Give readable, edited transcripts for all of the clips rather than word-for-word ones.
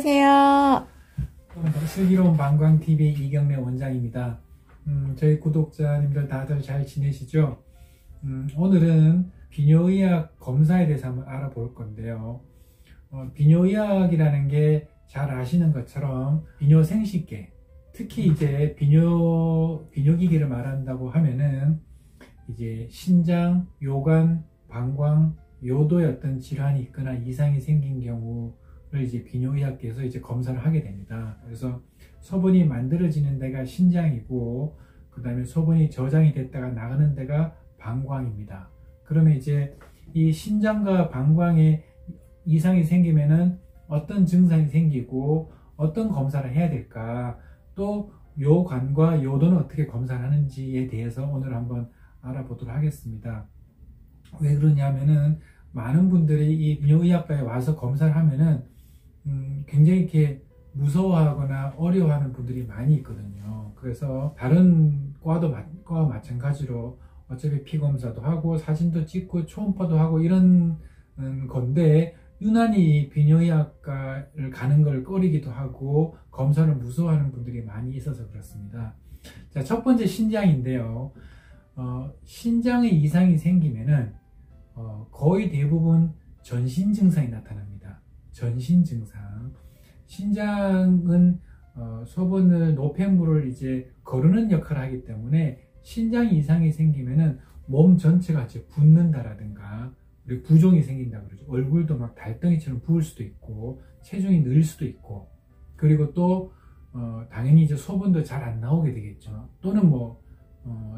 안녕하세요. 슬기로운 방광TV 이경래 원장입니다. 저희 구독자님들 다들 잘 지내시죠? 오늘은 비뇨의학 검사에 대해서 한번 알아볼 건데요. 비뇨의학이라는 게 잘 아시는 것처럼 비뇨생식계, 특히 이제 비뇨기기를 말한다고 하면은 이제 신장, 요관, 방광, 요도의 어떤 질환이 있거나 이상이 생긴 경우를 이제 비뇨의학계에서 이제 검사를 하게 됩니다. 그래서 소변이 만들어지는 데가 신장이고, 그 다음에 소변이 저장이 됐다가 나가는 데가 방광입니다. 그러면 이제 이 신장과 방광에 이상이 생기면은 어떤 증상이 생기고 어떤 검사를 해야 될까, 또 요관과 요도는 어떻게 검사를 하는지에 대해서 오늘 한번 알아보도록 하겠습니다. 왜 그러냐면은 많은 분들이 이 비뇨의학과에 와서 검사를 하면은 굉장히 이렇게 무서워하거나 어려워하는 분들이 많이 있거든요. 그래서 다른 과와 마찬가지로 어차피 피검사도 하고 사진도 찍고 초음파도 하고 이런 건데, 유난히 비뇨의학과를 가는 걸 꺼리기도 하고 검사를 무서워하는 분들이 많이 있어서 그렇습니다. 자, 첫 번째 신장인데요. 신장에 이상이 생기면은 거의 대부분 전신 증상이 나타납니다. 전신 증상. 신장은 소변을 노폐물을 이제 거르는 역할을 하기 때문에 신장 이상이 생기면은 몸 전체가 이제 붓는다라든가, 그리고 부종이 생긴다 그러죠. 얼굴도 막 달덩이처럼 부을 수도 있고, 체중이 늘 수도 있고, 그리고 또 당연히 이제 소변도 잘 안 나오게 되겠죠. 또는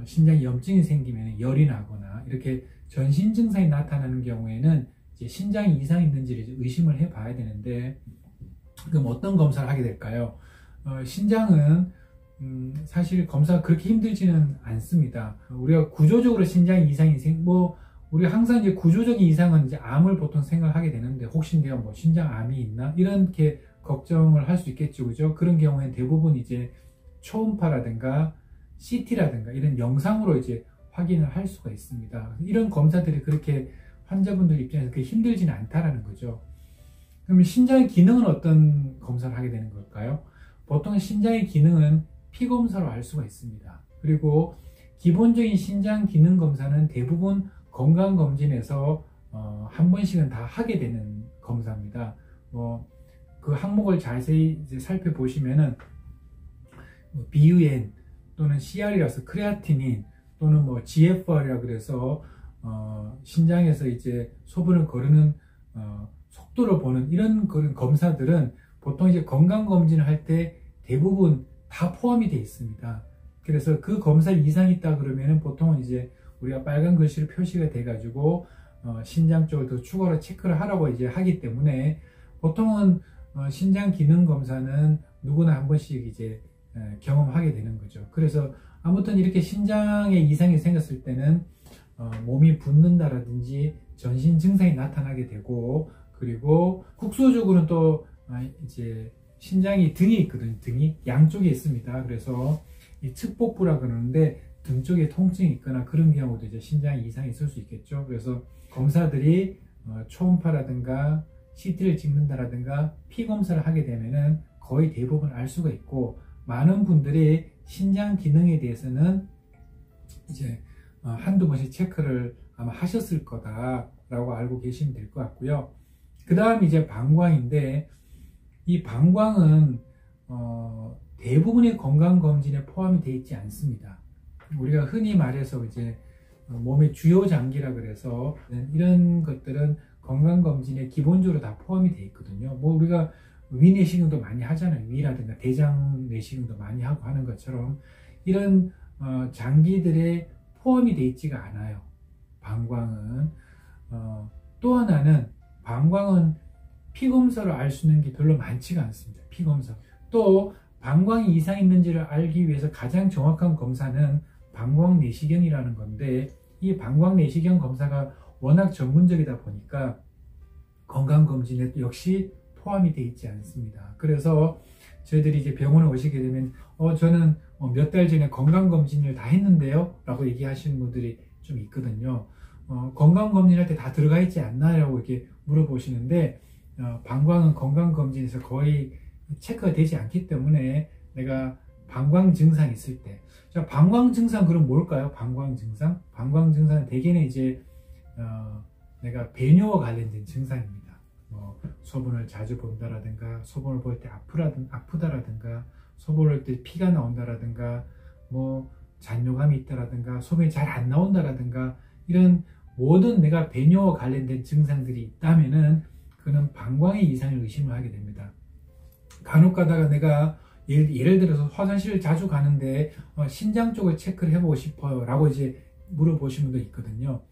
신장 염증이 생기면 열이 나거나 이렇게 전신 증상이 나타나는 경우에는 이제 신장에 이상이 있는지를 이제 의심을 해봐야 되는데, 그럼 어떤 검사를 하게 될까요? 신장은 사실 검사가 그렇게 힘들지는 않습니다. 우리가 구조적으로 신장에 이상이 우리가 항상 이제 구조적인 이상은 이제 암을 보통 생각하게 되는데, 혹시 내가 신장암이 있나? 이렇게 걱정을 할 수 있겠죠. 그죠? 그런 경우에는 대부분 이제 초음파라든가 CT라든가 이런 영상으로 이제 확인을 할 수가 있습니다. 이런 검사들이 그렇게 환자분들 입장에서 그렇게 힘들지는 않다라는 거죠. 그러면 신장의 기능은 어떤 검사를 하게 되는 걸까요? 보통 신장의 기능은 피검사로 알 수가 있습니다. 그리고 기본적인 신장 기능 검사는 대부분 건강검진에서 한 번씩은 다 하게 되는 검사입니다. 그 항목을 자세히 이제 살펴보시면은 BUN 또는 CR이라서 크레아티닌, 또는 GFR이라 그래서 신장에서 이제 소변을 거르는 속도를 보는 이런 그런 검사들은 보통 이제 건강검진을 할 때 대부분 다 포함이 되어 있습니다. 그래서 그 검사 이상이 있다 그러면은 보통은 이제 우리가 빨간 글씨로 표시가 돼 가지고 신장 쪽을 더 추가로 체크를 하라고 이제 하기 때문에, 보통은 신장 기능 검사는 누구나 한 번씩 이제 경험하게 되는 거죠. 그래서 아무튼 이렇게 신장에 이상이 생겼을 때는 몸이 붓는다라든지 전신 증상이 나타나게 되고, 그리고 국소적으로는 또 이제 신장이 등이 있거든요. 등이 양쪽에 있습니다. 그래서 이 측복부라 그러는데 등 쪽에 통증이 있거나 그런 경우도 이제 신장 이상이 있을 수 있겠죠. 그래서 검사들이 초음파라든가 CT를 찍는다라든가 피검사를 하게 되면은 거의 대부분 알 수가 있고, 많은 분들이 신장 기능에 대해서는 이제 한두 번씩 체크를 아마 하셨을 거다라고 알고 계시면 될 것 같고요. 그 다음 이제 방광인데, 이 방광은 대부분의 건강검진에 포함이 되어 있지 않습니다. 우리가 흔히 말해서 이제 몸의 주요 장기라 그래서 이런 것들은 건강검진에 기본적으로 다 포함이 되어 있거든요. 우리가 위내시경도 많이 하잖아요. 위라든가 대장 내시경도 많이 하고 하는 것처럼 이런 장기들에 포함이 되어 있지가 않아요. 방광은. 또 하나는 방광은 피검사로 알 수 있는 게 별로 많지가 않습니다. 피검사. 또 방광이 이상이 있는지를 알기 위해서 가장 정확한 검사는 방광 내시경이라는 건데, 이 방광 내시경 검사가 워낙 전문적이다 보니까 건강검진에 역시 포함이 되어 있지 않습니다. 그래서 저희들이 이제 병원에 오시게 되면 저는 몇 달 전에 건강검진을 다 했는데요 라고 얘기하시는 분들이 좀 있거든요. 건강검진할 때 다 들어가 있지 않나요? 라고 이렇게 물어보시는데, 방광은 건강검진에서 거의 체크가 되지 않기 때문에 내가 방광 증상이 있을 때, 자, 방광 증상 그럼 뭘까요? 방광 증상? 방광 증상은 대개는 이제 내가 배뇨와 관련된 증상입니다. 뭐 소변을 자주 본다라든가, 소변을 볼 때 아프다라든가, 소변을 볼 때 피가 나온다라든가, 뭐 잔뇨감이 있다라든가, 소변이 잘 안 나온다라든가, 이런 모든 내가 배뇨와 관련된 증상들이 있다면은 그는 방광의 이상을 의심을 하게 됩니다. 간혹 가다가 내가 예를 들어서 화장실을 자주 가는데 신장 쪽을 체크를 해보고 싶어요 라고 이제 물어보신 분도 있거든요.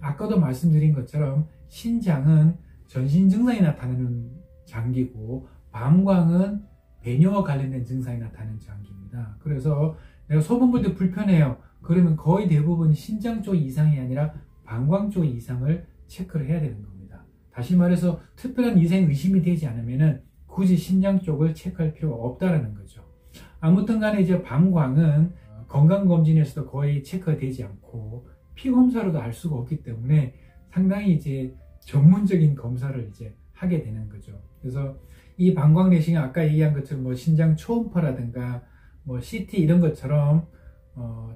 아까도 말씀드린 것처럼 신장은 전신 증상이 나타나는 장기고, 방광은 배뇨와 관련된 증상이 나타나는 장기입니다. 그래서 내가 소변 볼 때 불편해요. 그러면 거의 대부분 신장 쪽 이상이 아니라 방광 쪽 이상을 체크를 해야 되는 겁니다. 다시 말해서 특별한 이상이 의심이 되지 않으면은 굳이 신장 쪽을 체크할 필요가 없다라는 거죠. 아무튼 간에 이제 방광은 건강검진에서도 거의 체크가 되지 않고 피검사로도 알 수가 없기 때문에 상당히 이제 전문적인 검사를 이제 하게 되는 거죠. 그래서 이 방광 내시경 아까 얘기한 것처럼 뭐 신장 초음파라든가 뭐 CT 이런 것처럼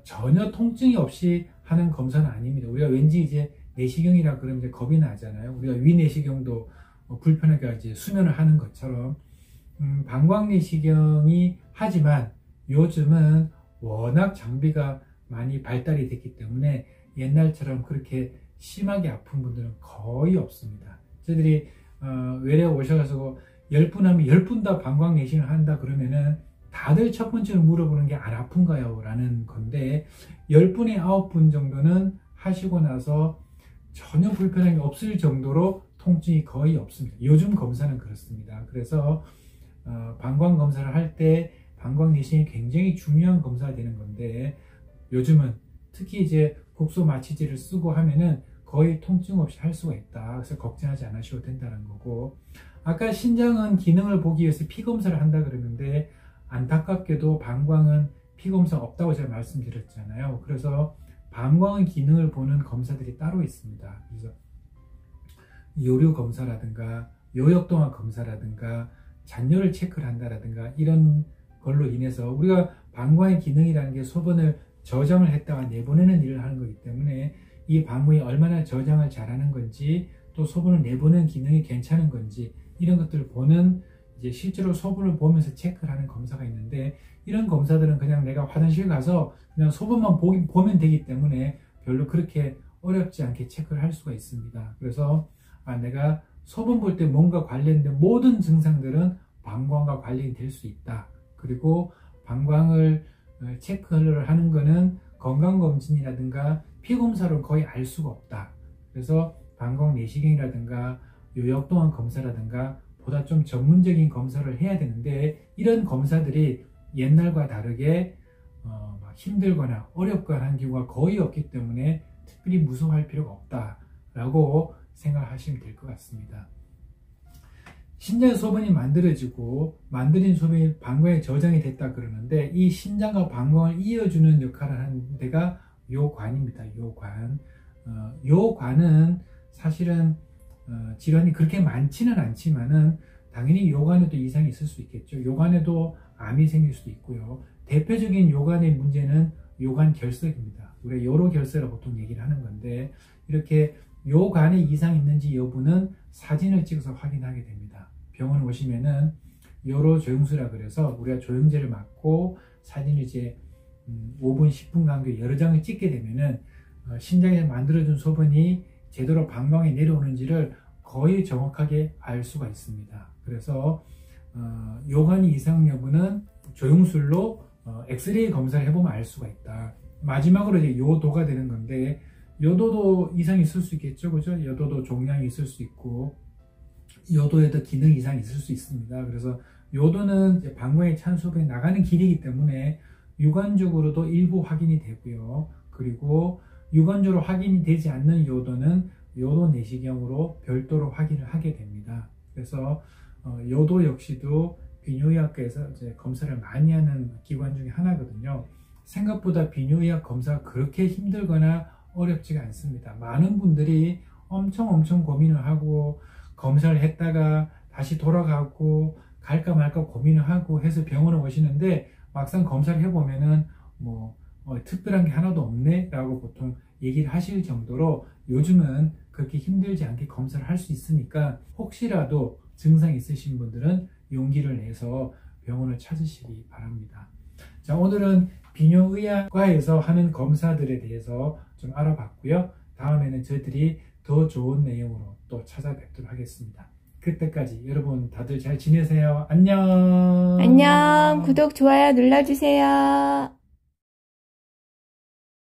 전혀 통증이 없이 하는 검사는 아닙니다. 우리가 왠지 이제 내시경이라 그러면 이제 겁이 나잖아요. 우리가 위내시경도 불편하게 이제 수면을 하는 것처럼 방광 내시경이 하지만 요즘은 워낙 장비가 많이 발달이 됐기 때문에 옛날처럼 그렇게 심하게 아픈 분들은 거의 없습니다. 저희들이 외래 오셔가지고 10분 하면 10분 다 방광 내시경을 한다 그러면은 다들 첫 번째로 물어보는 게 안 아픈가요? 라는 건데 10분에 9분 정도는 하시고 나서 전혀 불편함이 없을 정도로 통증이 거의 없습니다. 요즘 검사는 그렇습니다. 그래서 방광 검사를 할 때 방광 내시경이 굉장히 중요한 검사가 되는 건데, 요즘은 특히 이제 국소 마취제를 쓰고 하면은 거의 통증 없이 할 수가 있다. 그래서 걱정하지 않으셔도 된다는 거고, 아까 신장은 기능을 보기 위해서 피검사를 한다 그러는데 안타깝게도 방광은 피검사 없다고 제가 말씀드렸잖아요. 그래서 방광의 기능을 보는 검사들이 따로 있습니다. 그래서 요류 검사라든가 요역동화 검사라든가 잔뇨를 체크를 한다라든가 이런 걸로 인해서 우리가 방광의 기능이라는 게 소변을 저장을 했다가 내보내는 일을 하는 거기 때문에 이 방광이 얼마나 저장을 잘하는 건지, 또 소변을 내보내는 기능이 괜찮은 건지 이런 것들을 보는, 이제 실제로 소변을 보면서 체크를 하는 검사가 있는데, 이런 검사들은 그냥 내가 화장실 가서 그냥 소변만 보면 되기 때문에 별로 그렇게 어렵지 않게 체크를 할 수가 있습니다. 그래서 내가 소변 볼 때 뭔가 관련된 모든 증상들은 방광과 관련이 될 수 있다. 그리고 방광을 체크를 하는 거는 건강검진이라든가 피검사로 거의 알 수가 없다. 그래서 방광 내시경이라든가 요역동안 검사라든가 보다 좀 전문적인 검사를 해야 되는데, 이런 검사들이 옛날과 다르게 막 힘들거나 어렵거나 하는 경우가 거의 없기 때문에 특별히 무서워할 필요가 없다라고 생각하시면 될 것 같습니다. 신장 소변이 만들어지고 만들어진 소변이 방광에 저장이 됐다 그러는데, 이 신장과 방광을 이어주는 역할을 하는 데가 요관입니다. 요관. 요관은 사실은 질환이 그렇게 많지는 않지만은 당연히 요관에도 이상이 있을 수 있겠죠. 요관에도 암이 생길 수도 있고요. 대표적인 요관의 문제는 요관 결석입니다. 우리가 요로 결석이라고 보통 얘기를 하는 건데, 이렇게 요관에 이상이 있는지 여부는 사진을 찍어서 확인하게 됩니다. 병원 오시면은 요로 조영수라 그래서 우리가 조영제를 맞고 사진을 이제 5분, 10분 간격에 여러 장을 찍게 되면은 신장에서 만들어준 소변이 제대로 방광에 내려오는지를 거의 정확하게 알 수가 있습니다. 그래서 요관이 이상 여부는 조영술로 엑스레이 검사를 해보면 알 수가 있다. 마지막으로 이제 요도가 되는 건데, 요도도 이상이 있을 수 있겠죠, 그죠? 요도도 종양이 있을 수 있고, 요도에도 기능 이상이 있을 수 있습니다. 그래서 요도는 이제 방광에 찬 소변이 나가는 길이기 때문에 유관적으로도 일부 확인이 되고요. 그리고 유관적으로 확인이 되지 않는 요도는 요도 내시경으로 별도로 확인을 하게 됩니다. 그래서 요도 역시도 비뇨의학과에서 이제 검사를 많이 하는 기관 중에 하나거든요. 생각보다 비뇨의학 검사가 그렇게 힘들거나 어렵지가 않습니다. 많은 분들이 엄청 고민을 하고 검사를 했다가 다시 돌아가고 갈까 말까 고민을 하고 해서 병원에 오시는데 막상 검사를 해보면은 특별한 게 하나도 없네 라고 보통 얘기를 하실 정도로 요즘은 그렇게 힘들지 않게 검사를 할 수 있으니까 혹시라도 증상 있으신 분들은 용기를 내서 병원을 찾으시기 바랍니다. 자, 오늘은 비뇨의학과에서 하는 검사들에 대해서 좀 알아봤고요. 다음에는 저희들이 더 좋은 내용으로 또 찾아뵙도록 하겠습니다. 그때까지 여러분 다들 잘 지내세요. 안녕. 안녕. 구독, 좋아요 눌러주세요.